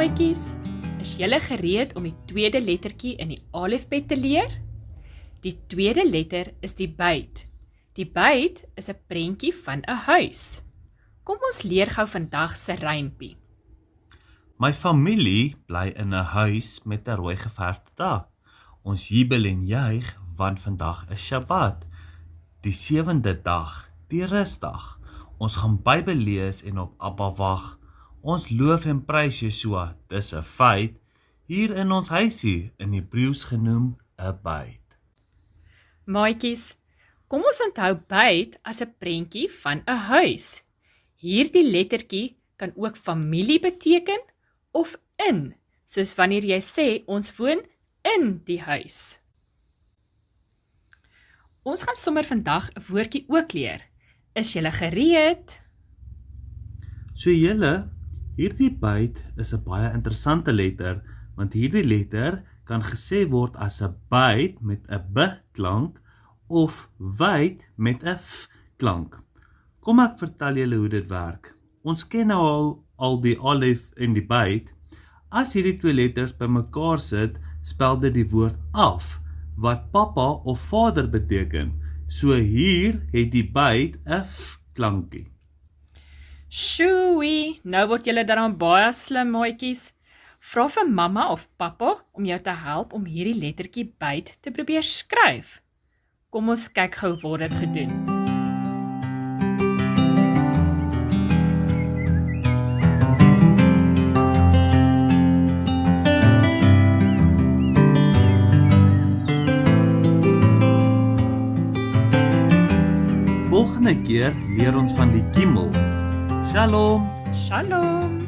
maatjies, is julle gereed om die tweede lettertjie in die alfabet te leer? Die tweede letter is die byt. Die byt is 'n prentjie van 'n huis. Kom ons leer gou vandag se rympie. My familie bly in 'n huis met 'n rooi geverfde dak. Ons jubel en juig, want vandag is Sabbat, die 7de dag, die rusdag. Ons gaan Bybel lees en op Abba wag. Ons loof en prys Jesua, dis 'n feit, hier in ons huisie, in Hebreëus genoem 'n byt. Maatjies, kom ons onthou byt as 'n prentjie van 'n huis. Hierdie lettertjie kan ook familie beteken of in, soos wanneer jy sê ons woon in die huis. Ons gaan sommer vandag 'n woordjie ook leer. Is julle gereed? So julle, hierdie byt is 'n baie interessante letter, want hierdie letter kan gesê word as 'n byt met 'n b klank of wyd met 'n f klank. Kom ek vertel julle hoe dit werk. Ons ken nou al die alef en die byt. As hierdie twee letters bymekaar sit, spel dit die woord af, wat pappa of vader beteken. So hier het die byt 'n f klankie. Sjoei, nou word julle dan baie slim, maatjies. Vra vir mamma of pappa om jou te help om hierdie lettertjie byt te probeer skryf. Kom ons kyk gou word dit gedoen. Volgende keer leer ons van die kiemel. Shalom! Shalom!